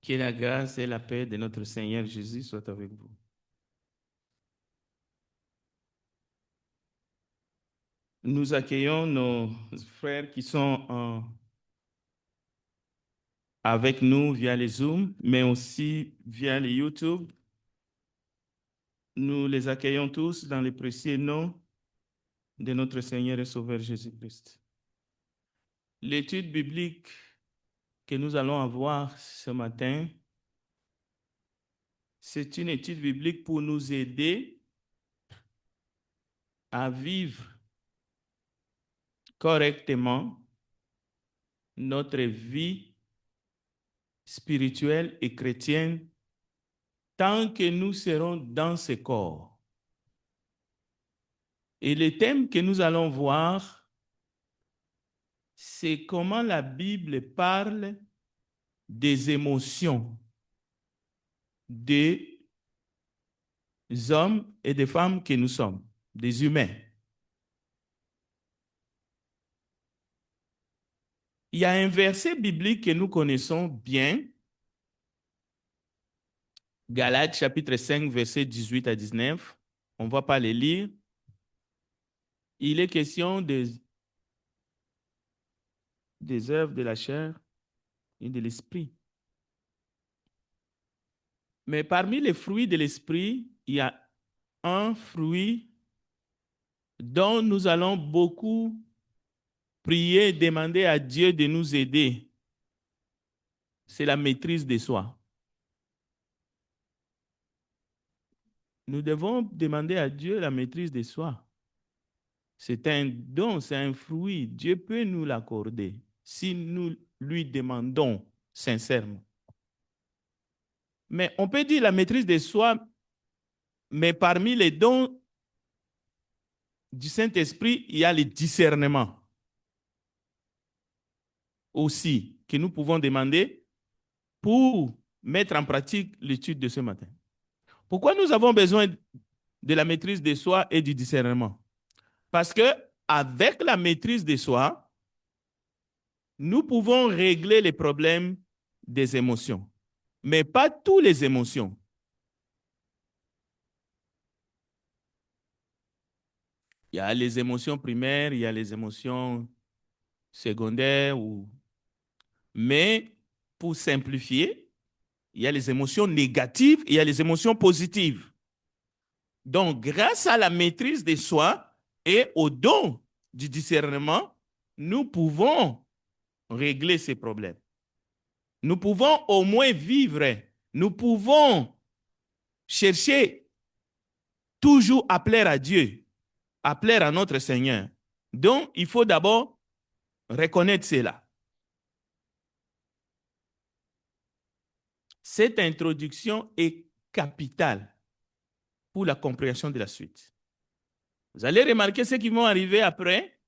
Que la grâce et la paix de notre Seigneur Jésus soient avec vous. Nous accueillons nos frères qui sont avec nous via les Zoom, mais aussi via les YouTube. Nous les accueillons tous dans le précieux nom de notre Seigneur et Sauveur Jésus-Christ. L'étude biblique que nous allons avoir ce matin, c'est une étude biblique pour nous aider à vivre correctement notre vie spirituelle et chrétienne tant que nous serons dans ce corps. Et le thème que nous allons voir, c'est comment la Bible parle des émotions des hommes et des femmes que nous sommes, des humains. Il y a un verset biblique que nous connaissons bien, Galates chapitre 5, versets 18 à 19. On ne va pas les lire. Il est question des œuvres de la chair et de l'esprit. Mais parmi les fruits de l'esprit, il y a un fruit dont nous allons beaucoup prier, demander à Dieu de nous aider. C'est la maîtrise de soi. Nous devons demander à Dieu la maîtrise de soi. C'est un don, c'est un fruit. Dieu peut nous l'accorder si nous lui demandons sincèrement. Mais on peut dire la maîtrise de soi, mais parmi les dons du Saint-Esprit, il y a le discernement aussi que nous pouvons demander pour mettre en pratique l'étude de ce matin. Pourquoi nous avons besoin de la maîtrise de soi et du discernement? Parce que avec la maîtrise de soi, nous pouvons régler les problèmes des émotions, mais pas toutes les émotions. Il y a les émotions primaires, il y a les émotions secondaires, mais pour simplifier, il y a les émotions négatives et il y a les émotions positives. Donc, grâce à la maîtrise de soi et au don du discernement, nous pouvons régler ces problèmes. Nous pouvons au moins vivre. Nous pouvons chercher toujours à plaire à Dieu, à plaire à notre Seigneur. Donc, il faut d'abord reconnaître cela. Cette introduction est capitale pour la compréhension de la suite. Vous allez remarquer ceux qui vont arriver après,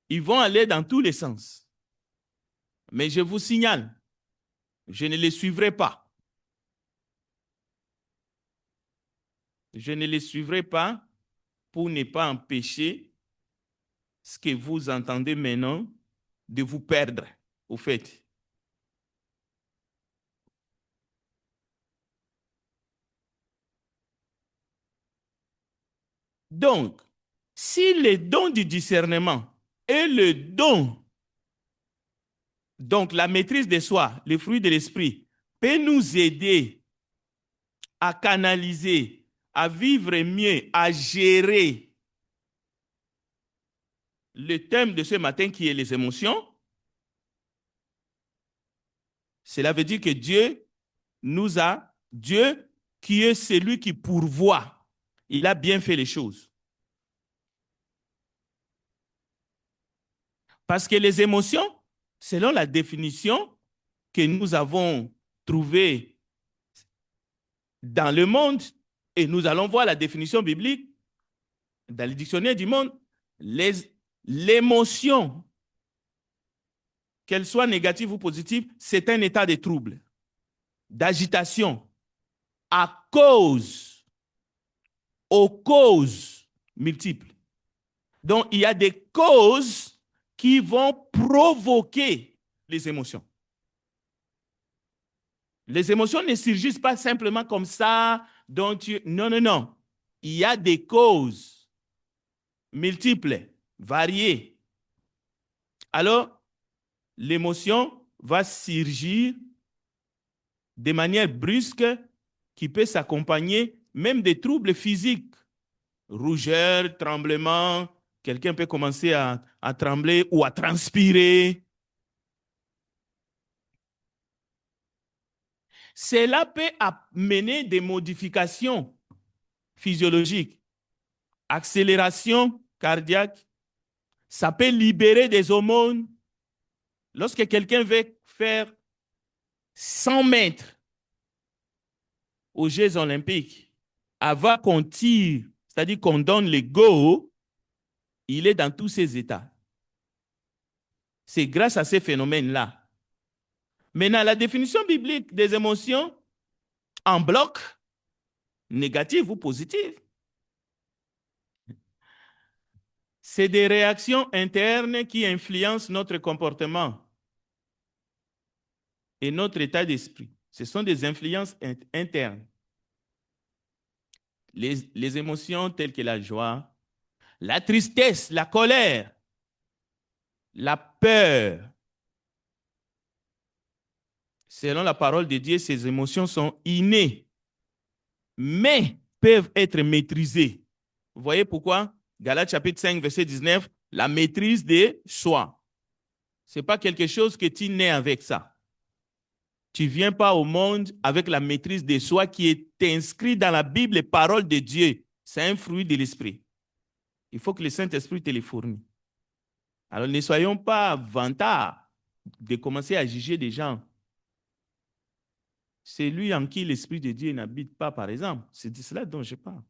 ils vont aller dans tous les sens. Mais je vous signale, je ne les suivrai pas. Je ne les suivrai pas pour ne pas empêcher ce que vous entendez maintenant de vous perdre, au fait. Donc, si le don du discernement est le don, donc la maîtrise de soi, le fruit de l'esprit, peut nous aider à canaliser, à vivre mieux, à gérer le thème de ce matin qui est les émotions, cela veut dire que Dieu qui est celui qui pourvoit, il a bien fait les choses. Parce que les émotions, selon la définition que nous avons trouvée dans le monde, et nous allons voir la définition biblique dans le dictionnaire du monde, l'émotion, qu'elle soit négative ou positive, c'est un état de trouble, d'agitation, aux causes multiples. Donc, il y a des causes qui vont provoquer les émotions. Les émotions ne surgissent pas simplement comme ça. Non, non, non. Il y a des causes multiples, variées. Alors, l'émotion va surgir de manière brusque qui peut s'accompagner même des troubles physiques. Rougeur, tremblement, quelqu'un peut commencer à trembler ou à transpirer. Cela peut amener des modifications physiologiques, accélération cardiaque, ça peut libérer des hormones. Lorsque quelqu'un veut faire 100 mètres aux Jeux olympiques, avant qu'on tire, c'est-à-dire qu'on donne le go, il est dans tous ces états. C'est grâce à ces phénomènes-là. Maintenant, la définition biblique des émotions en bloc, négative ou positive, c'est des réactions internes qui influencent notre comportement et notre état d'esprit. Ce sont des influences internes. Les émotions telles que la joie, la tristesse, la colère, la peur. Selon la parole de Dieu, ces émotions sont innées, mais peuvent être maîtrisées. Vous voyez pourquoi? Galates chapitre 5, verset 19, la maîtrise de soi. Ce n'est pas quelque chose que tu nais avec ça. Tu ne viens pas au monde avec la maîtrise de soi qui est inscrite dans la Bible, les paroles de Dieu. C'est un fruit de l'esprit. Il faut que le Saint-Esprit te les fournisse. Alors ne soyons pas vantards de commencer à juger des gens. C'est lui en qui l'Esprit de Dieu n'habite pas, par exemple. C'est de cela dont je parle.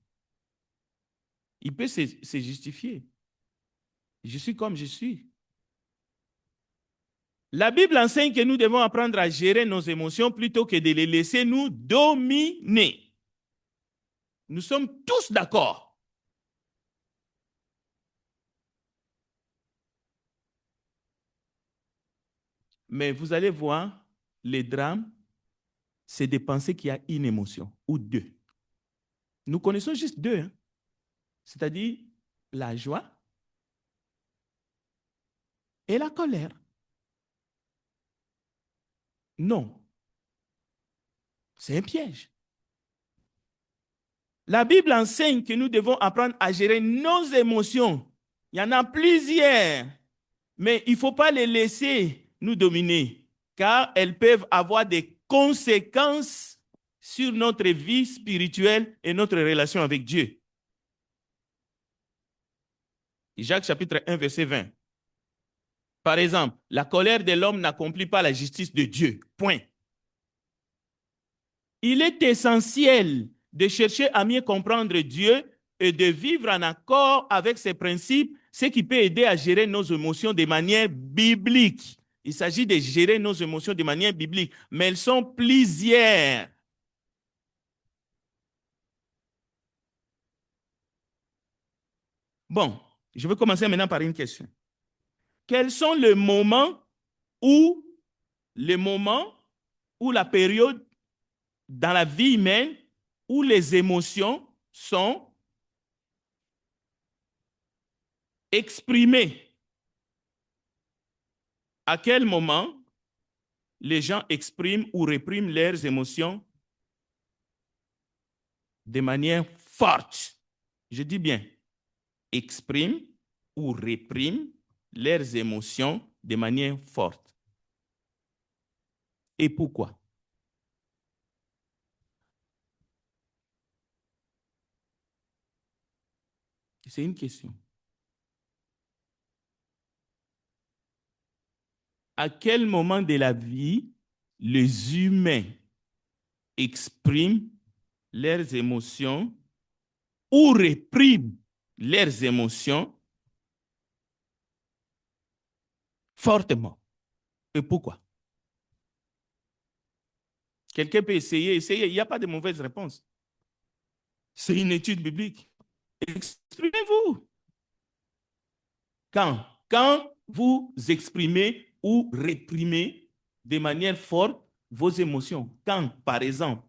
Il peut se justifier. Je suis comme je suis. La Bible enseigne que nous devons apprendre à gérer nos émotions plutôt que de les laisser nous dominer. Nous sommes tous d'accord. Mais vous allez voir, les drames, c'est de penser qu'il y a une émotion ou deux. Nous connaissons juste deux, hein? C'est-à-dire la joie et la colère. Non, c'est un piège. La Bible enseigne que nous devons apprendre à gérer nos émotions. Il y en a plusieurs, mais il ne faut pas les laisser nous dominer, car elles peuvent avoir des conséquences sur notre vie spirituelle et notre relation avec Dieu. Jacques chapitre 1, verset 20. Par exemple, la colère de l'homme n'accomplit pas la justice de Dieu. Point. Il est essentiel de chercher à mieux comprendre Dieu et de vivre en accord avec ses principes, ce qui peut aider à gérer nos émotions de manière biblique. Il s'agit de gérer nos émotions de manière biblique, mais elles sont plusieurs. Bon, je vais commencer maintenant par une question. Quels sont les moments où la période dans la vie humaine où les émotions sont exprimées? À quel moment les gens expriment ou répriment leurs émotions de manière forte? Je dis bien, expriment ou répriment leurs émotions de manière forte. Et pourquoi? C'est une question. À quel moment de la vie les humains expriment leurs émotions ou répriment leurs émotions fortement? Et pourquoi? Quelqu'un peut essayer. Il n'y a pas de mauvaise réponse. C'est une étude biblique. Exprimez-vous. Quand vous exprimez ou réprimez de manière forte vos émotions. Quand, par exemple,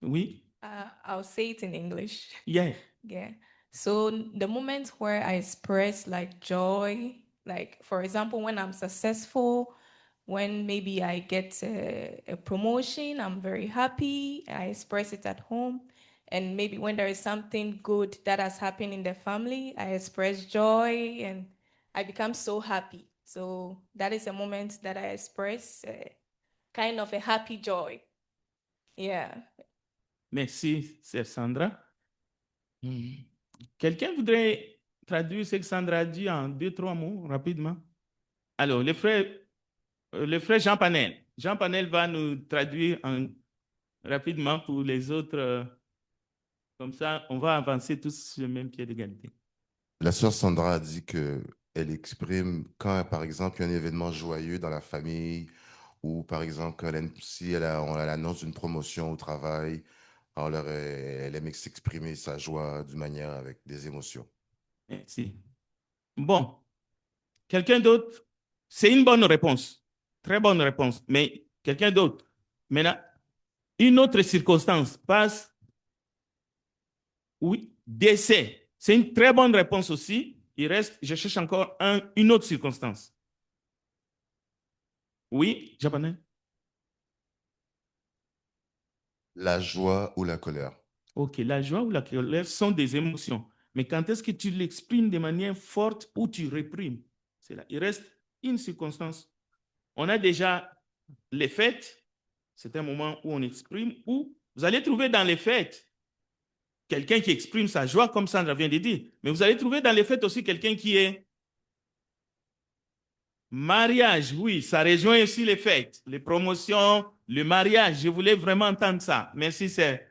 oui, I'll say it in English. yeah, Yeah. So the moments where I express like joy, like for example, when I'm successful, when maybe I get a promotion, I'm very happy. I express it at home. And maybe when there is something good that has happened in the family, I express joy and I become so happy. So that is a moment that I express kind of a happy joy. Yeah. merci, c'est Sandra. Quelqu'un voudrait traduire ce que Sandra a dit en 2, 3 mots, rapidement? Alors, le frère Jean Panel. Jean Panel va nous traduire rapidement pour les autres. Comme ça, on va avancer tous sur le même pied d'égalité. La sœur Sandra a dit que elle exprime quand, par exemple, il y a un événement joyeux dans la famille ou, par exemple, si on a l'annonce d'une promotion au travail, alors elle aime s'exprimer sa joie d'une manière avec des émotions. Merci. Bon, quelqu'un d'autre? C'est une bonne réponse. Très bonne réponse. Mais quelqu'un d'autre? Maintenant, une autre circonstance passe. Oui, décès. C'est une très bonne réponse aussi. Il reste, je cherche encore une autre circonstance. Oui, japonais? La joie ou la colère. Ok, la joie ou la colère sont des émotions. Mais quand est-ce que tu l'exprimes de manière forte ou tu réprimes? C'est là. Il reste une circonstance. On a déjà les fêtes. C'est un moment où on exprime. Ou vous allez trouver dans les fêtes quelqu'un qui exprime sa joie, comme Sandra vient de dire. Mais vous allez trouver dans les fêtes aussi quelqu'un qui est mariage. Oui, ça rejoint aussi les fêtes, les promotions, le mariage. Je voulais vraiment entendre ça. Merci, c'est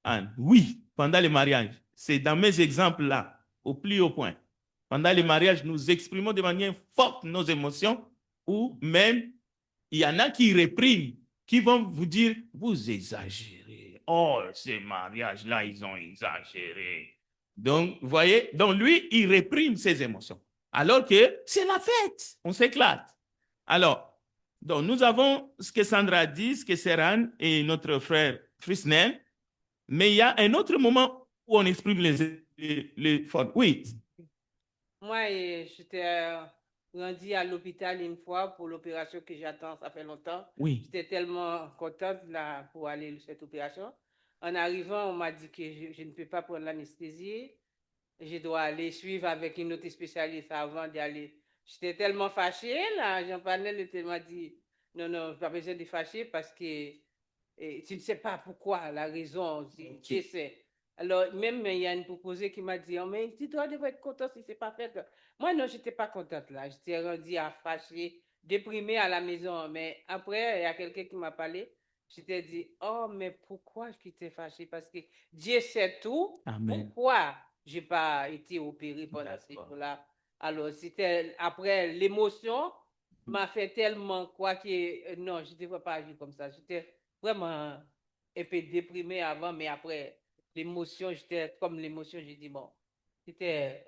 Anne. Oui, pendant le mariage. C'est dans mes exemples-là, au plus haut point. Pendant le mariage, nous exprimons de manière forte nos émotions ou même, il y en a qui répriment, qui vont vous dire, vous exagérez. Oh, ces mariages-là, ils ont exagéré. Donc, vous voyez, donc lui, il réprime ses émotions. Alors que c'est la fête, on s'éclate. Alors, donc nous avons ce que Sandra a dit, ce que Serran et notre frère Frisnel, mais il y a un autre moment où on exprime les formes. Oui. Moi, j'étais rendue à l'hôpital une fois pour l'opération que j'attends, ça fait longtemps. Oui. J'étais tellement contente là, pour aller à cette opération. En arrivant, on m'a dit que je ne peux pas prendre l'anesthésie. Je dois aller suivre avec une autre spécialiste avant d'y aller. J'étais tellement fâchée, là. Jean Panel m'a dit, non, pas besoin de fâcher parce que tu ne sais pas pourquoi, la raison, tu sais. Alors, même il y a une proposée qui m'a dit, oh, mais tu dois être content si ce n'est pas fait. Moi, non, je n'étais pas contente là. J'étais rendue à fâcher, déprimée à la maison. Mais après, il y a quelqu'un qui m'a parlé. Je t'ai dit, oh, mais pourquoi je t'ai fâchée? Parce que Dieu sait tout. Amen. Pourquoi je n'ai pas été opérée pendant ces jours-là? Alors, c'était après l'émotion m'a fait tellement quoi que non, je ne devrais pas agir comme ça. J'étais vraiment un peu déprimée avant, mais après l'émotion, j'étais comme l'émotion, j'ai dit bon, c'était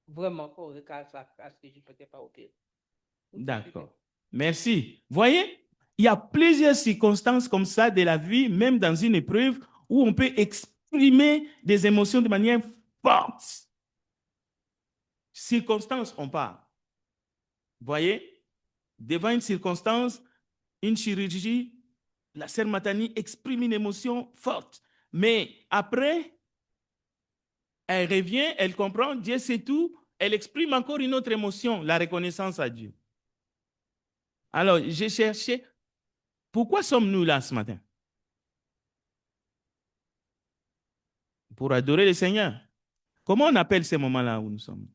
vraiment correct à ce que je ne peux pas opérer. D'accord. Merci. Voyez, il y a plusieurs circonstances comme ça de la vie, même dans une épreuve, où on peut exprimer des émotions de manière forte. Circonstance, on parle. Voyez, devant une circonstance, une chirurgie, la sœur Matani exprime une émotion forte. Mais après, elle revient, elle comprend, Dieu sait tout, elle exprime encore une autre émotion, la reconnaissance à Dieu. Alors, j'ai cherché, pourquoi sommes-nous là ce matin? Pour adorer le Seigneur. Comment on appelle ces moments-là où nous sommes?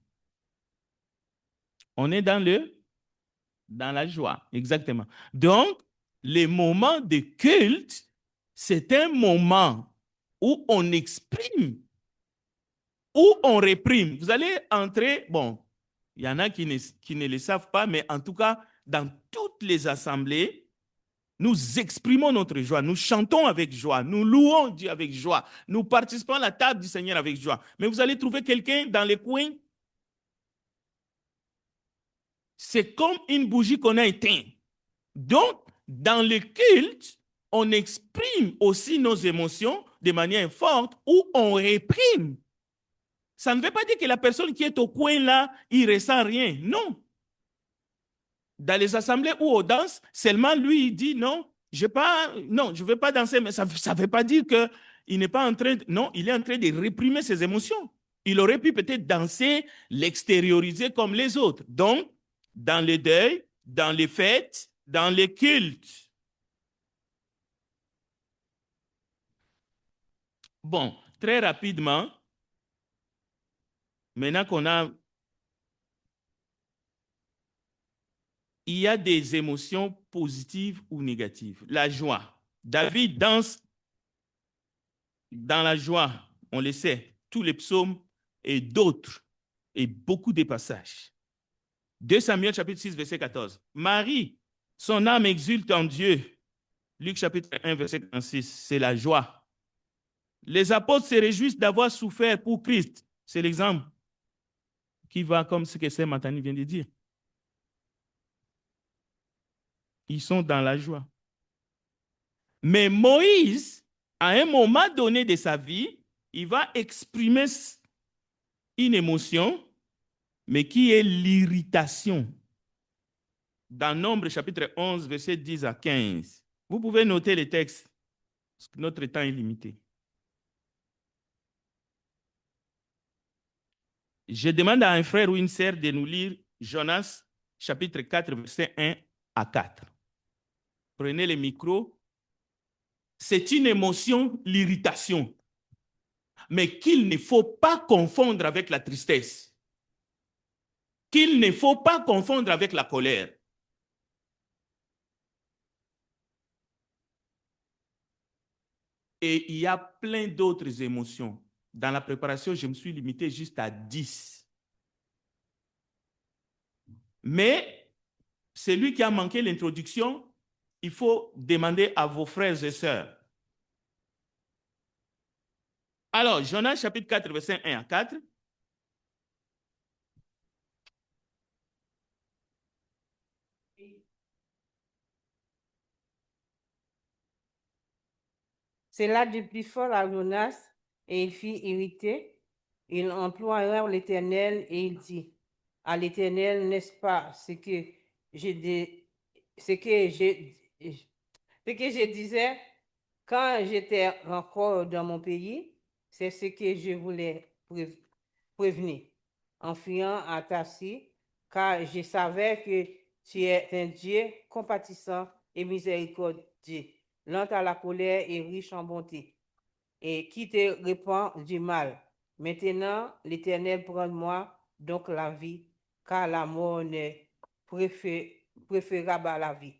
On est dans la joie, exactement. Donc, les moments de culte, c'est un moment où on exprime, où on réprime. Vous allez entrer, bon, il y en a qui ne le savent pas, mais en tout cas, dans toutes les assemblées, nous exprimons notre joie, nous chantons avec joie, nous louons Dieu avec joie, nous participons à la table du Seigneur avec joie. Mais vous allez trouver quelqu'un dans les coins, c'est comme une bougie qu'on a éteinte. Donc, dans le culte, on exprime aussi nos émotions de manière forte ou on réprime. Ça ne veut pas dire que la personne qui est au coin là, il ressent rien. Non. Dans les assemblées ou aux danses, seulement lui, il dit non, je ne veux pas danser, mais ça ne veut pas dire qu'il n'est pas en train non, il est en train de réprimer ses émotions. Il aurait pu peut-être danser, l'extérioriser comme les autres. Donc, dans les deuils, dans les fêtes, dans les cultes. Bon, très rapidement, maintenant qu'on a... Il y a des émotions positives ou négatives. La joie. David danse dans la joie, on le sait, tous les psaumes et d'autres, et beaucoup de passages. 2 Samuel chapitre 6, verset 14. Marie, son âme exulte en Dieu. Luc chapitre 1, verset 46, c'est la joie. Les apôtres se réjouissent d'avoir souffert pour Christ. C'est l'exemple qui va comme ce que Sœur Matani vient de dire. Ils sont dans la joie. Mais Moïse, à un moment donné de sa vie, il va exprimer une émotion, mais qui est l'irritation. Dans Nombre chapitre 11, verset 10 à 15. Vous pouvez noter les textes, parce que notre temps est limité. Je demande à un frère ou une sœur de nous lire Jonas chapitre 4, verset 1 à 4. Prenez le micro. C'est une émotion, l'irritation, mais qu'il ne faut pas confondre avec la tristesse, qu'il ne faut pas confondre avec la colère. Et il y a plein d'autres émotions. Dans la préparation, je me suis limité juste à 10. Mais celui qui a manqué l'introduction, il faut demander à vos frères et sœurs. Alors, Jonas chapitre 4, verset 1 à 4. C'est là du plus fort à Jonas, et il fit irriter. Il employa l'Éternel et il dit à l'Éternel, n'est-ce pas ce que je disais quand j'étais encore dans mon pays, c'est ce que je voulais prévenir en fuyant à Tassi, car je savais que tu es un Dieu compatissant et miséricordieux, lent à la colère et riche en bonté, et qui te répand du mal. Maintenant, l'Éternel prend moi donc la vie, car la mort n'est préférable à la vie.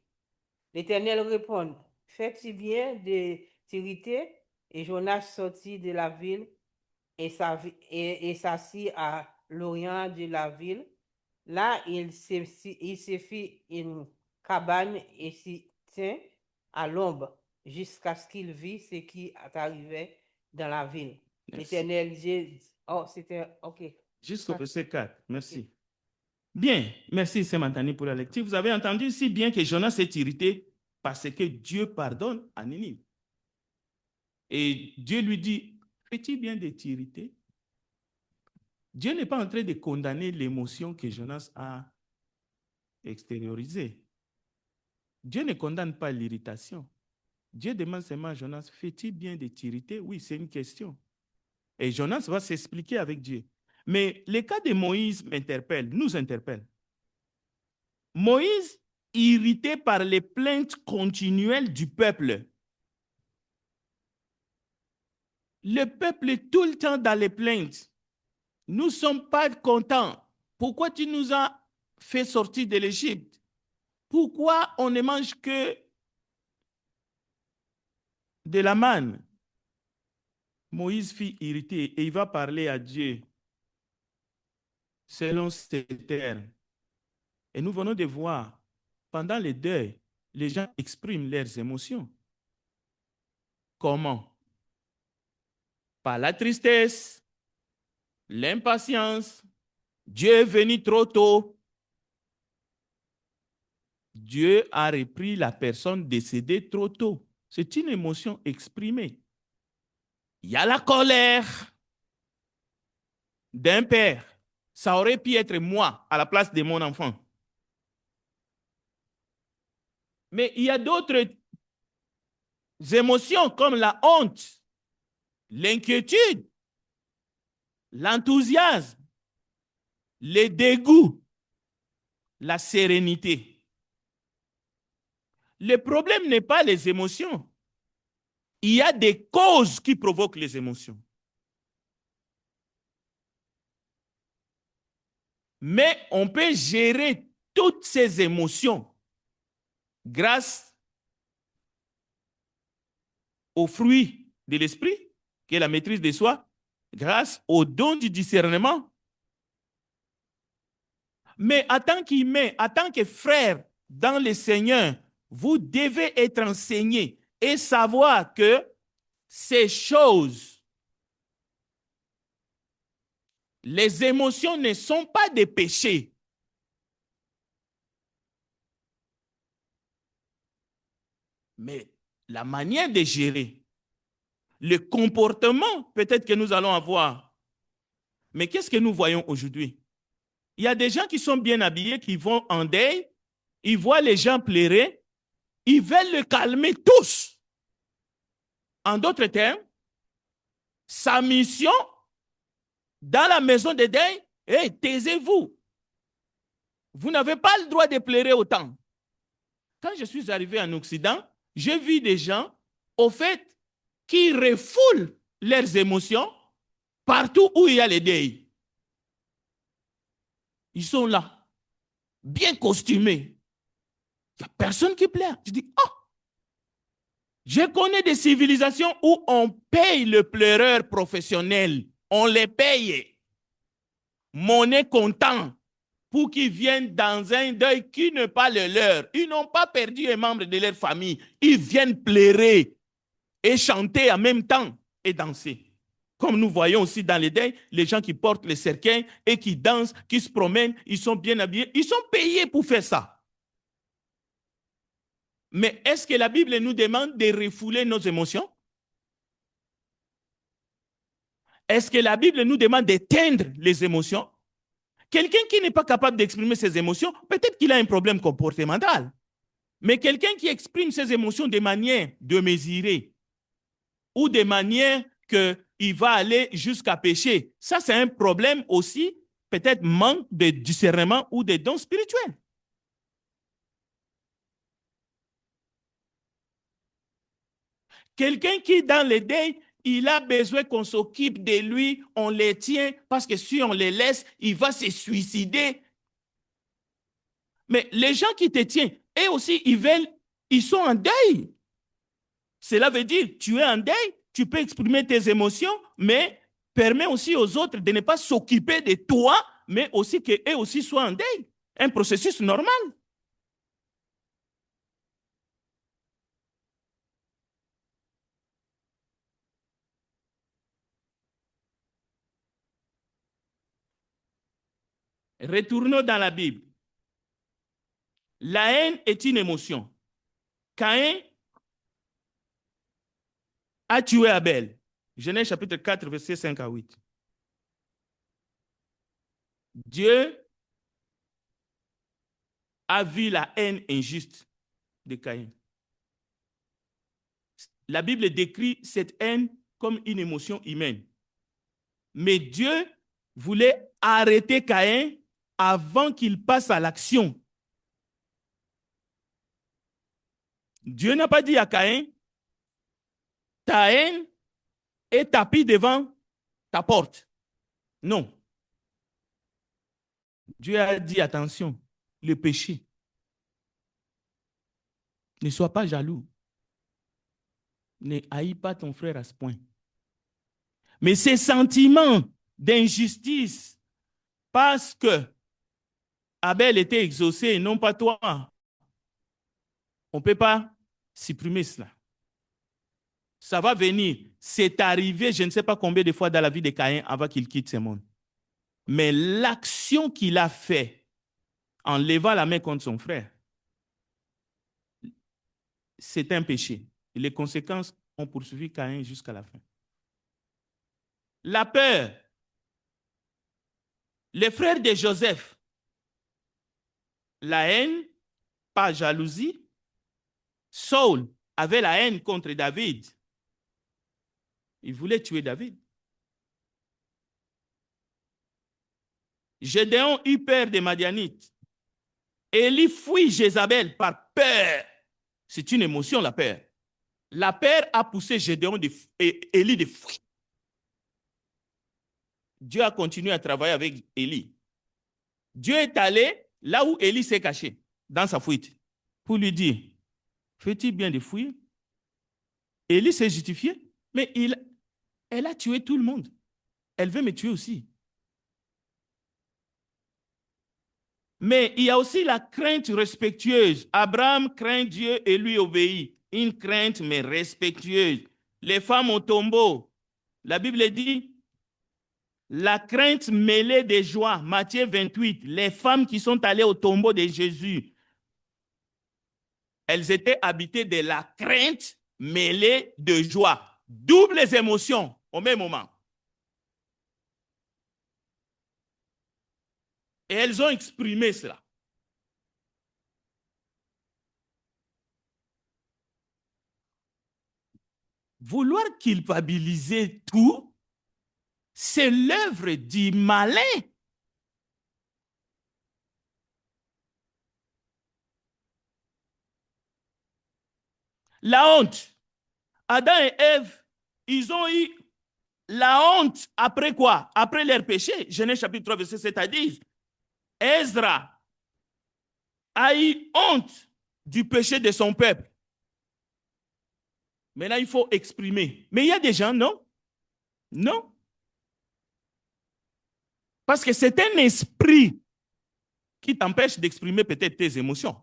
L'Éternel répond, fais-tu bien de t'irriter? Et Jonas sortit de la ville et s'assit à l'orient de la ville. Là, il se fit une cabane et s'y tint à l'ombre jusqu'à ce qu'il vit ce qui arrivait dans la ville. L'Éternel dit, oh, c'était, ok. Jusqu'au verset 4, merci. Okay. Bien, merci Sémantani pour la lecture. Vous avez entendu si bien que Jonas s'est irrité parce que Dieu pardonne à Ninive. Et Dieu lui dit, fais-tu bien de t'irriter? Dieu n'est pas en train de condamner l'émotion que Jonas a extériorisée. Dieu ne condamne pas l'irritation. Dieu demande seulement à Jonas, fais-tu bien de t'irriter? Oui, c'est une question. Et Jonas va s'expliquer avec Dieu. Mais le cas de Moïse m'interpelle, nous interpelle. Moïse, irrité par les plaintes continuelles du peuple. Le peuple est tout le temps dans les plaintes. Nous ne sommes pas contents. Pourquoi tu nous as fait sortir de l'Égypte? Pourquoi on ne mange que de la manne? Moïse fut irrité et il va parler à Dieu selon ses termes. Et nous venons de voir, pendant les deuils, les gens expriment leurs émotions. Comment? Par la tristesse, l'impatience, Dieu est venu trop tôt. Dieu a repris la personne décédée trop tôt. C'est une émotion exprimée. Il y a la colère d'un père. Ça aurait pu être moi à la place de mon enfant. Mais il y a d'autres émotions comme la honte, l'inquiétude, l'enthousiasme, le dégoût, la sérénité. Le problème n'est pas les émotions. Il y a des causes qui provoquent les émotions. Mais on peut gérer toutes ces émotions grâce au fruit de l'esprit, qui est la maîtrise de soi, grâce au don du discernement. Mais en tant qu'humain, en tant que frère dans le Seigneur, vous devez être enseigné et savoir que ces choses, les émotions ne sont pas des péchés. Mais la manière de gérer, le comportement peut-être que nous allons avoir. Mais qu'est-ce que nous voyons aujourd'hui? Il y a des gens qui sont bien habillés, qui vont en deuil, ils voient les gens pleurer, ils veulent le calmer tous. En d'autres termes, sa mission dans la maison de deuil, taisez-vous. Vous n'avez pas le droit de pleurer autant. Quand je suis arrivé en Occident, j'ai vu des gens, au fait, qui refoulent leurs émotions partout où il y a les deuils. Ils sont là, bien costumés. Il n'y a personne qui pleure. Je dis, oh! Je connais des civilisations où on paye le pleureur professionnel. On les paye. Monnaie comptant pour qu'ils viennent dans un deuil qui n'est pas le leur. Ils n'ont pas perdu un membre de leur famille. Ils viennent pleurer et chanter en même temps et danser. Comme nous voyons aussi dans les deuils, les gens qui portent les cercueils et qui dansent, qui se promènent, ils sont bien habillés. Ils sont payés pour faire ça. Mais est-ce que la Bible nous demande de refouler nos émotions? Est-ce que la Bible nous demande d'éteindre les émotions? Quelqu'un qui n'est pas capable d'exprimer ses émotions, peut-être qu'il a un problème comportemental. Mais quelqu'un qui exprime ses émotions de manière démesurée ou de manière qu'il va aller jusqu'à pécher, ça c'est un problème aussi, peut-être manque de discernement ou de dons spirituels. Quelqu'un qui, dans le deuil, il a besoin qu'on s'occupe de lui, on les tient, parce que si on les laisse, il va se suicider. Mais les gens qui te tiennent, eux aussi, ils sont en deuil. Cela veut dire, tu es en deuil, tu peux exprimer tes émotions, mais permets aussi aux autres de ne pas s'occuper de toi, mais aussi qu'eux aussi soient en deuil. Un processus normal. Retournons dans la Bible. La haine est une émotion. Caïn a tué Abel. Genèse chapitre 4, versets 5 à 8. Dieu a vu la haine injuste de Caïn. La Bible décrit cette haine comme une émotion humaine. Mais Dieu voulait arrêter Caïn avant qu'il passe à l'action. Dieu n'a pas dit à Caïn, ta haine est tapie devant ta porte. Non. Dieu a dit, attention, le péché. Ne sois pas jaloux. Ne haïs pas ton frère à ce point. Mais ces sentiments d'injustice, parce que Abel était exaucé et non pas toi, on ne peut pas supprimer cela. Ça va venir. C'est arrivé, je ne sais pas combien de fois dans la vie de Caïn avant qu'il quitte ce monde. Mais l'action qu'il a faite en levant la main contre son frère, c'est un péché. Et les conséquences ont poursuivi Caïn jusqu'à la fin. La peur. Les frères de Joseph, la haine, pas jalousie. Saul avait la haine contre David. Il voulait tuer David. Gédéon eut peur des Madianites. Élie fuit Jézabel par peur. C'est une émotion, la peur. La peur a poussé Gédéon et Élie de fuir. Dieu a continué à travailler avec Élie. Dieu est allé là où Élie s'est caché, dans sa fuite, pour lui dire, fais-tu bien de fuir? Élie s'est justifié, mais elle a tué tout le monde. Elle veut me tuer aussi. Mais il y a aussi la crainte respectueuse. Abraham craint Dieu et lui obéit. Une crainte, mais respectueuse. Les femmes au tombeau. La Bible dit, la crainte mêlée de joie. Matthieu 28. Les femmes qui sont allées au tombeau de Jésus, elles étaient habitées de la crainte mêlée de joie. Doubles émotions au même moment. Et elles ont exprimé cela. Vouloir culpabiliser tout, c'est l'œuvre du malin. La honte. Adam et Ève, ils ont eu la honte après quoi? Après leur péché. Genèse chapitre 3, verset 7 à 10. Ezra a eu honte du péché de son peuple. Maintenant, il faut exprimer. Mais il y a des gens, non? Non. Parce que c'est un esprit qui t'empêche d'exprimer peut-être tes émotions.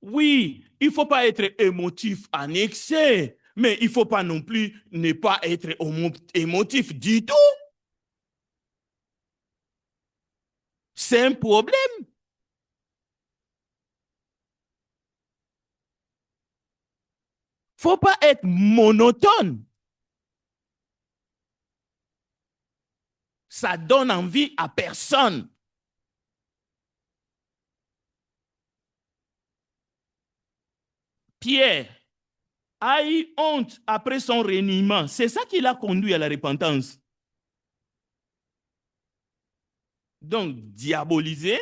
Oui, il ne faut pas être émotif en excès, mais il ne faut pas non plus ne pas être émotif du tout. C'est un problème. Il ne faut pas être monotone. Ça donne envie à personne. Pierre a eu honte après son reniement. C'est ça qui l'a conduit à la repentance. Donc, diaboliser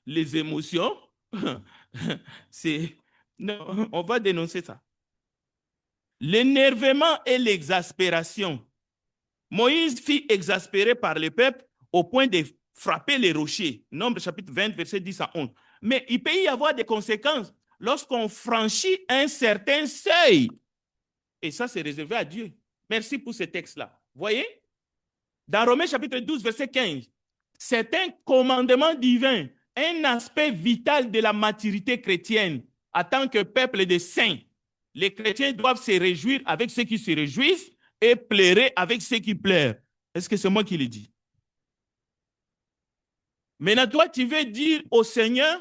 les émotions, c'est... Non, on va dénoncer ça. L'énervement et l'exaspération. Moïse fut exaspéré par le peuple au point de frapper les rochers. Nombre chapitre 20, verset 10 à 11. Mais il peut y avoir des conséquences lorsqu'on franchit un certain seuil. Et ça, c'est réservé à Dieu. Merci pour ce texte-là. Voyez? Dans Romains chapitre 12, verset 15, c'est un commandement divin, un aspect vital de la maturité chrétienne. En tant que peuple de saints, les chrétiens doivent se réjouir avec ceux qui se réjouissent et pleurer avec ceux qui pleurent. Est-ce que c'est moi qui le dis? Maintenant, toi, tu veux dire au Seigneur,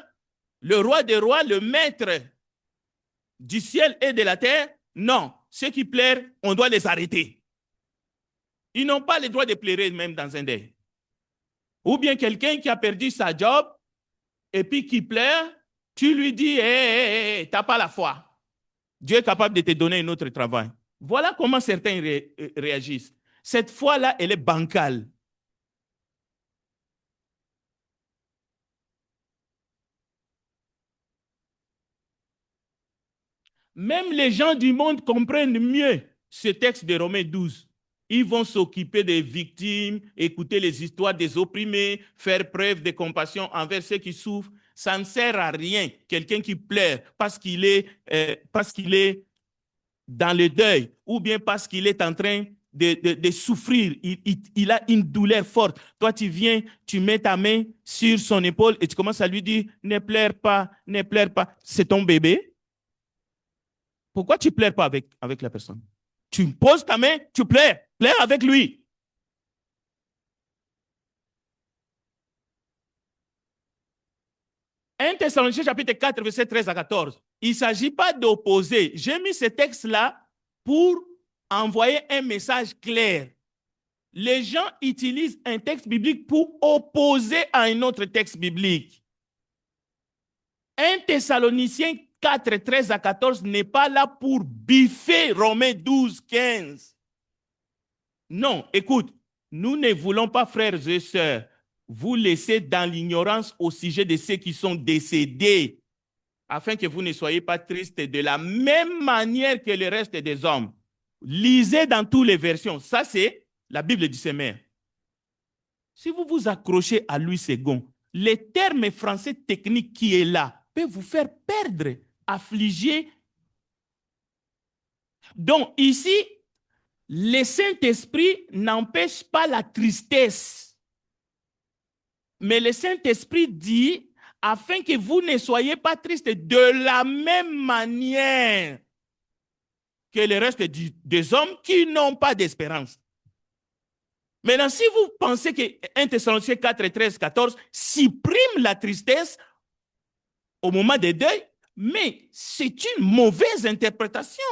le roi des rois, le maître du ciel et de la terre, non, ceux qui pleurent, on doit les arrêter. Ils n'ont pas le droit de pleurer même dans un deuil. Ou bien quelqu'un qui a perdu sa job et puis qui pleure, tu lui dis, hey, tu n'as pas la foi. Dieu est capable de te donner un autre travail. Voilà comment certains réagissent. Cette foi-là, elle est bancale. Même les gens du monde comprennent mieux ce texte de Romains 12. Ils vont s'occuper des victimes, écouter les histoires des opprimés, faire preuve de compassion envers ceux qui souffrent. Ça ne sert à rien. Quelqu'un qui pleure parce qu'il est dans le deuil ou bien parce qu'il est en train de souffrir. Il a une douleur forte. Toi, tu viens, tu mets ta main sur son épaule et tu commences à lui dire, ne pleure pas, ne pleure pas. C'est ton bébé. Pourquoi tu ne pleures pas avec la personne? Tu poses ta main, tu pleures. Pleure avec lui. 1 Thessaloniciens chapitre 4, verset 13 à 14. Il ne s'agit pas d'opposer. J'ai mis ce texte-là pour envoyer un message clair. Les gens utilisent un texte biblique pour opposer à un autre texte biblique. 1 Thessaloniciens 4, 13 à 14 n'est pas là pour biffer Romains 12, 15. Non, écoute, nous ne voulons pas, frères et sœurs, vous laisser dans l'ignorance au sujet de ceux qui sont décédés, afin que vous ne soyez pas tristes de la même manière que le reste des hommes. Lisez dans toutes les versions. Ça, c'est la Bible du Seigneur. Si vous vous accrochez à Louis II, les termes français techniques qui est là peut vous faire perdre, affliger. Donc ici, le Saint-Esprit n'empêche pas la tristesse. Mais le Saint-Esprit dit, afin que vous ne soyez pas tristes de la même manière que le reste des hommes qui n'ont pas d'espérance. Maintenant, si vous pensez que 1 Thessaloniciens 4, 13, 14 supprime la tristesse au moment des deuils, mais c'est une mauvaise interprétation.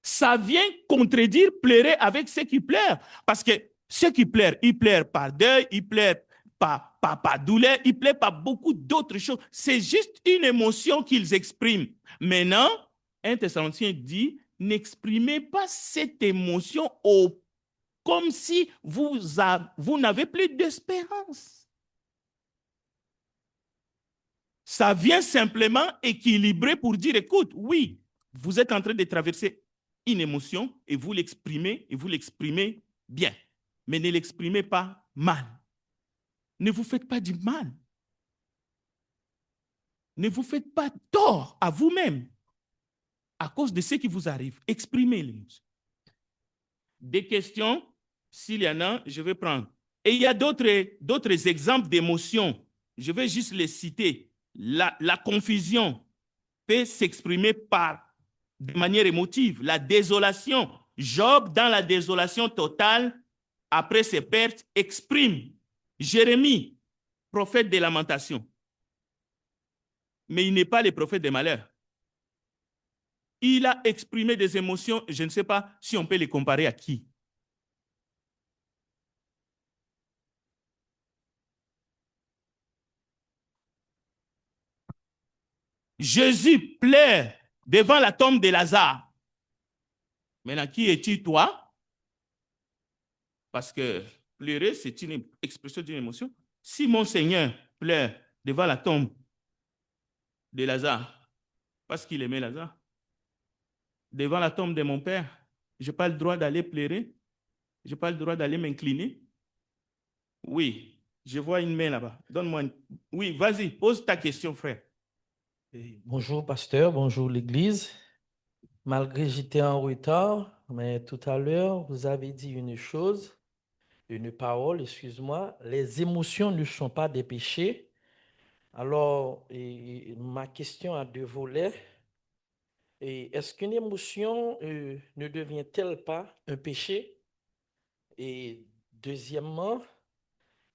Ça vient contredire pleurer avec ceux qui pleurent. Parce que ceux qui pleurent, ils pleurent par deuil, ils pleurent par douleur, ils pleurent par beaucoup d'autres choses. C'est juste une émotion qu'ils expriment. Maintenant, 1 Thessaloniciens dit, n'exprimez pas cette émotion comme si vous n'avez plus d'espérance. Ça vient simplement équilibrer pour dire, écoute, oui, vous êtes en train de traverser une émotion et vous l'exprimez bien. Mais ne l'exprimez pas mal. Ne vous faites pas du mal. Ne vous faites pas tort à vous-même à cause de ce qui vous arrive. Exprimez l'émotion. Des questions, s'il y en a, je vais prendre. Et il y a d'autres exemples d'émotions. Je vais juste les citer. La confusion peut s'exprimer de manière émotive. La désolation. Job, dans la désolation totale, après ses pertes, exprime. Jérémie, prophète des lamentations. Mais il n'est pas le prophète des malheurs. Il a exprimé des émotions, je ne sais pas si on peut les comparer à qui. Jésus pleure devant la tombe de Lazare. Maintenant, qui es-tu, toi? Parce que pleurer, c'est une expression d'une émotion. Si mon Seigneur pleure devant la tombe de Lazare, parce qu'il aimait Lazare, devant la tombe de mon père, je n'ai pas le droit d'aller pleurer? Je n'ai pas le droit d'aller m'incliner? Oui, je vois une main là-bas. Donne-moi une... Oui, vas-y, pose ta question, frère. Bonjour, pasteur. Bonjour, l'Église. Malgré j'étais en retard, mais tout à l'heure, vous avez dit une chose, une parole, excuse-moi. Les émotions ne sont pas des péchés. Alors, ma question a deux volets. Est-ce qu'une émotion ne devient-elle pas un péché? Et deuxièmement,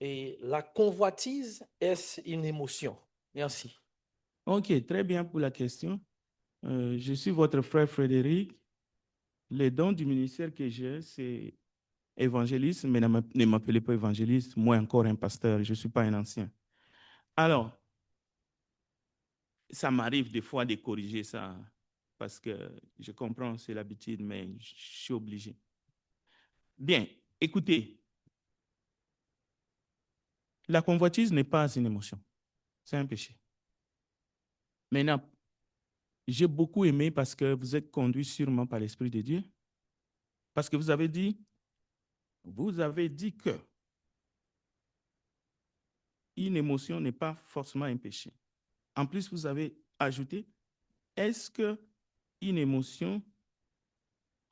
la convoitise, est-ce une émotion? Merci. Ok, très bien pour la question. Je suis votre frère Frédéric. Les dons du ministère que j'ai, c'est évangéliste, mais ne m'appelez pas évangéliste, moi encore un pasteur, je ne suis pas un ancien. Alors, ça m'arrive des fois de corriger ça, parce que je comprends, c'est l'habitude, mais je suis obligé. Bien, écoutez, la convoitise n'est pas une émotion, c'est un péché. Maintenant, j'ai beaucoup aimé parce que vous êtes conduit sûrement par l'Esprit de Dieu, parce que vous avez dit que une émotion n'est pas forcément un péché. En plus, vous avez ajouté, est-ce qu'une émotion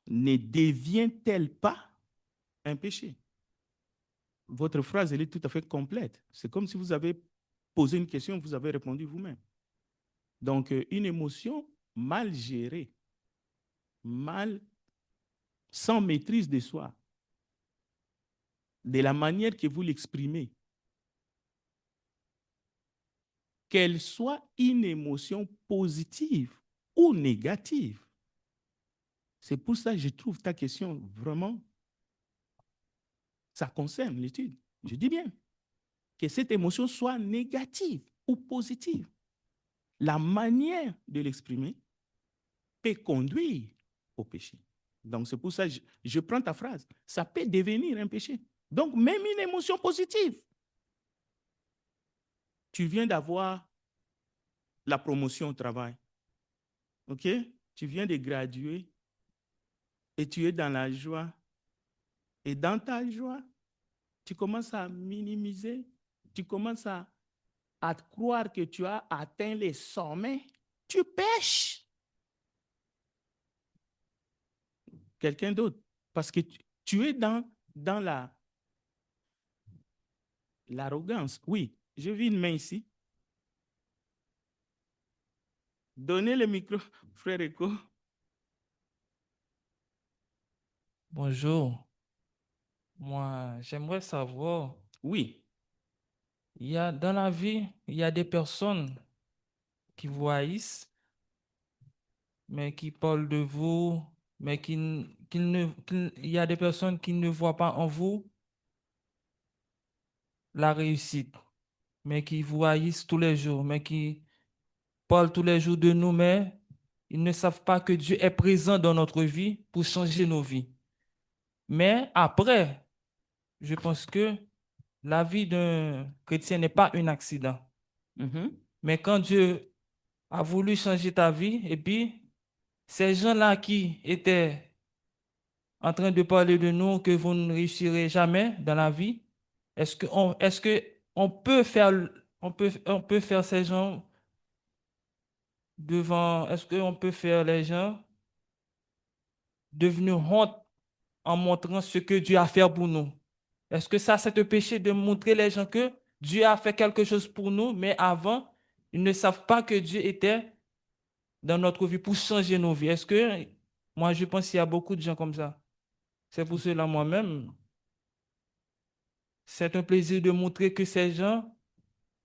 ne devient-elle pas un péché? Votre phrase, elle est tout à fait complète. C'est comme si vous avez posé une question, vous avez répondu vous-même. Donc, une émotion mal gérée, sans maîtrise de soi, de la manière que vous l'exprimez, qu'elle soit une émotion positive ou négative. C'est pour ça que je trouve ta question vraiment, ça concerne l'étude. Je dis bien que cette émotion soit négative ou positive. La manière de l'exprimer peut conduire au péché. Donc, c'est pour ça que je prends ta phrase. Ça peut devenir un péché. Donc, même une émotion positive. Tu viens d'avoir la promotion au travail. OK? Tu viens de graduer et tu es dans la joie. Et dans ta joie, tu commences à minimiser, tu commences à croire que tu as atteint les sommets. Tu pêches. Quelqu'un d'autre. Parce que tu es dans l'arrogance. Oui, je vis une main ici. Donnez le micro, frère Echo. Bonjour. Moi, j'aimerais savoir, Oui. dans la vie, il y a des personnes qui vous haïssent, mais qui parlent de vous, mais il y a des personnes qui ne voient pas en vous la réussite, mais qui vous haïssent tous les jours, mais qui parlent tous les jours de nous, mais ils ne savent pas que Dieu est présent dans notre vie pour changer nos vies. Mais après, je pense que la vie d'un chrétien n'est pas un accident. Mais quand Dieu a voulu changer ta vie, et puis ces gens-là qui étaient en train de parler de nous, que vous ne réussirez jamais dans la vie, est-ce qu'on peut faire ces gens devant, est-ce qu'on peut faire les gens devenir honte en montrant ce que Dieu a fait pour nous? Est-ce que ça, c'est un péché de montrer les gens que Dieu a fait quelque chose pour nous, mais avant, ils ne savent pas que Dieu était dans notre vie pour changer nos vies? Est-ce que, moi, je pense qu'il y a beaucoup de gens comme ça. C'est pour cela, moi-même, c'est un plaisir de montrer que ces gens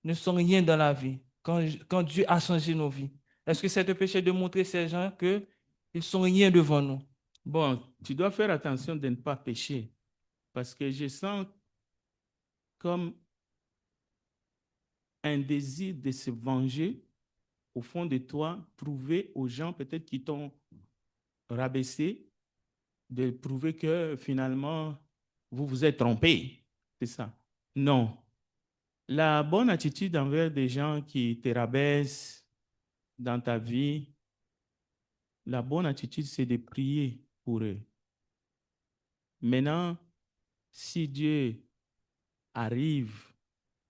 ne sont rien dans la vie, quand Dieu a changé nos vies. Est-ce que c'est un péché de montrer ces gens qu'ils ne sont rien devant nous? Bon, tu dois faire attention de ne pas pécher, parce que je sens comme un désir de se venger au fond de toi, prouver aux gens peut-être qui t'ont rabaissé, de prouver que finalement, vous vous êtes trompé. C'est ça. Non. La bonne attitude envers des gens qui te rabaissent dans ta vie, la bonne attitude, c'est de prier pour eux. Maintenant, si Dieu arrive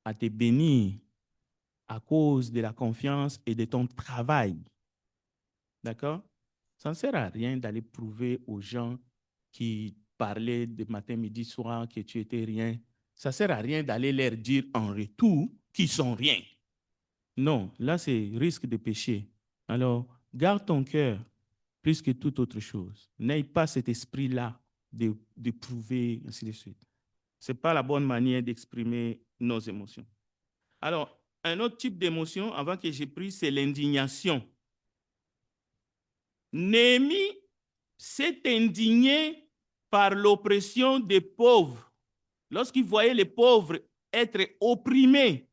à te bénir à cause de la confiance et de ton travail, d'accord? Ça ne sert à rien d'aller prouver aux gens qui parlaient de matin, midi, soir que tu étais rien. Ça ne sert à rien d'aller leur dire en retour qu'ils sont rien. Non, là, c'est risque de péché. Alors, garde ton cœur plus que toute autre chose. N'aie pas cet esprit-là de prouver, ainsi de suite. Ce n'est pas la bonne manière d'exprimer nos émotions. Alors, un autre type d'émotion, avant que j'ai pris, c'est l'indignation. Néhémie s'est indigné par l'oppression des pauvres. Lorsqu'il voyait les pauvres être opprimés,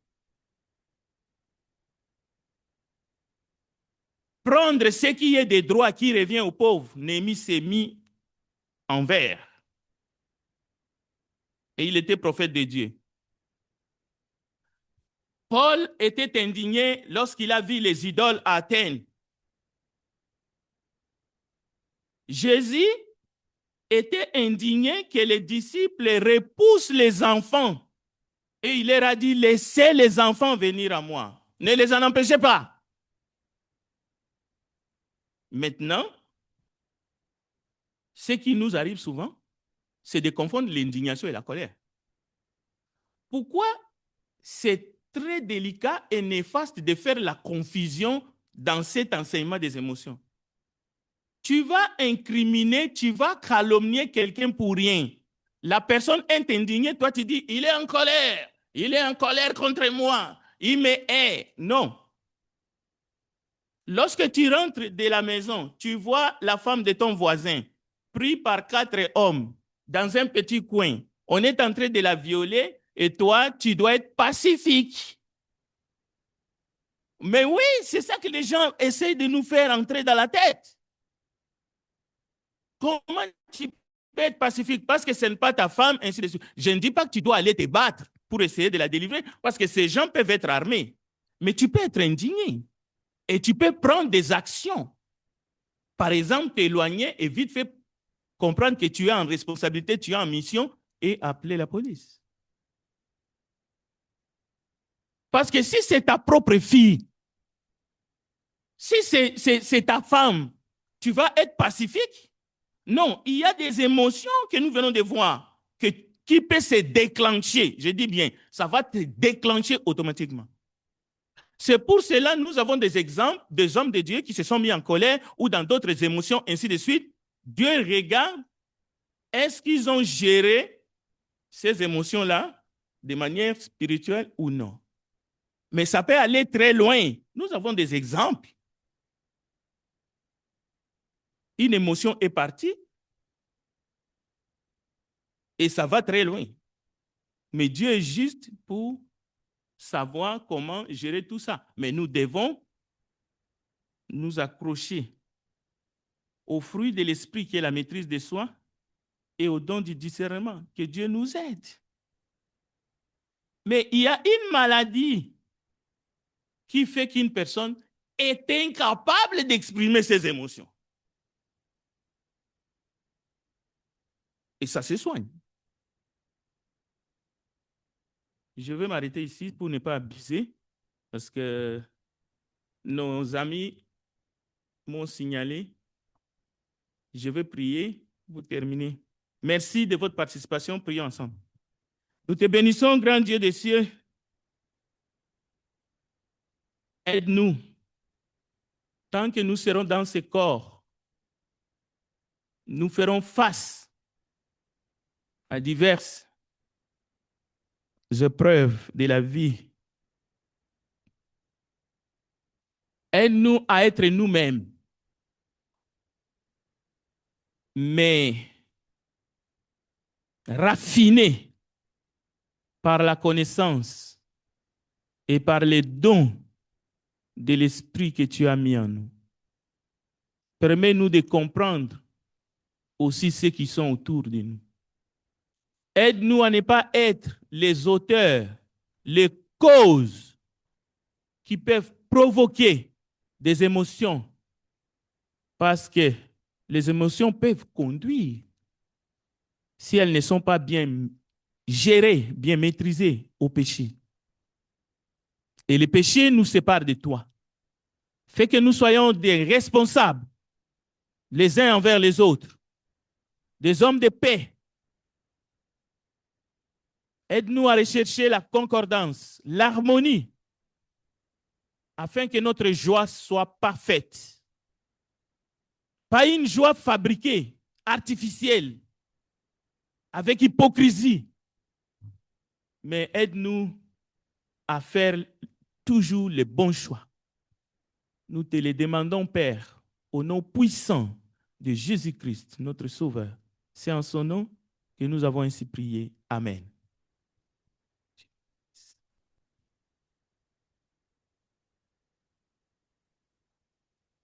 prendre ce qui est des droits qui revient aux pauvres, Néhémie s'est mis en vert. Et il était prophète de Dieu. Paul était indigné lorsqu'il a vu les idoles à Athènes. Jésus était indigné que les disciples repoussent les enfants. Et il leur a dit, laissez les enfants venir à moi. Ne les en empêchez pas. Maintenant, ce qui nous arrive souvent, c'est de confondre l'indignation et la colère. Pourquoi c'est très délicat et néfaste de faire la confusion dans cet enseignement des émotions? Tu vas incriminer, tu vas calomnier quelqu'un pour rien. La personne est indignée, toi tu dis, il est en colère contre moi, il me hait. Non. Lorsque tu rentres de la maison, tu vois la femme de ton voisin prise par 4 hommes dans un petit coin. On est en train de la violer et toi, tu dois être pacifique. Mais oui, c'est ça que les gens essayent de nous faire entrer dans la tête. Comment tu peux être pacifique? Parce que ce n'est pas ta femme, ainsi de suite. Je ne dis pas que tu dois aller te battre pour essayer de la délivrer, parce que ces gens peuvent être armés. Mais tu peux être indigné. Et tu peux prendre des actions. Par exemple, t'éloigner et vite fait comprendre que tu es en responsabilité, tu es en mission et appeler la police. Parce que si c'est ta propre fille, si c'est ta femme, tu vas être pacifique? Non, il y a des émotions que nous venons de voir qui peuvent se déclencher. Je dis bien, ça va te déclencher automatiquement. C'est pour cela que nous avons des exemples des hommes de Dieu qui se sont mis en colère ou dans d'autres émotions, ainsi de suite. Dieu regarde, est-ce qu'ils ont géré ces émotions-là de manière spirituelle ou non? Mais ça peut aller très loin. Nous avons des exemples. Une émotion est partie et ça va très loin. Mais Dieu est juste pour savoir comment gérer tout ça. Mais nous devons nous accrocher au fruit de l'esprit qui est la maîtrise de soi et au don du discernement. Que Dieu nous aide. Mais il y a une maladie qui fait qu'une personne est incapable d'exprimer ses émotions. Et ça se soigne. Je vais m'arrêter ici pour ne pas abuser, parce que nos amis m'ont signalé. Je vais prier pour terminer. Merci de votre participation. Prions ensemble. Nous te bénissons, grand Dieu des cieux. Aide-nous. Tant que nous serons dans ce corps, nous ferons face à diverses épreuves de la vie. Aide-nous à être nous-mêmes, mais raffinés par la connaissance et par les dons de l'esprit que tu as mis en nous. Permets-nous de comprendre aussi ceux qui sont autour de nous. Aide-nous à ne pas être les auteurs, les causes qui peuvent provoquer des émotions, parce que les émotions peuvent conduire, si elles ne sont pas bien gérées, bien maîtrisées, au péché. Et le péché nous sépare de toi. Fait que nous soyons des responsables, les uns envers les autres, des hommes de paix. Aide-nous à rechercher la concordance, l'harmonie, afin que notre joie soit parfaite. Pas une joie fabriquée, artificielle, avec hypocrisie, mais aide-nous à faire toujours les bons choix. Nous te les demandons, Père, au nom puissant de Jésus-Christ, notre Sauveur. C'est en son nom que nous avons ainsi prié. Amen.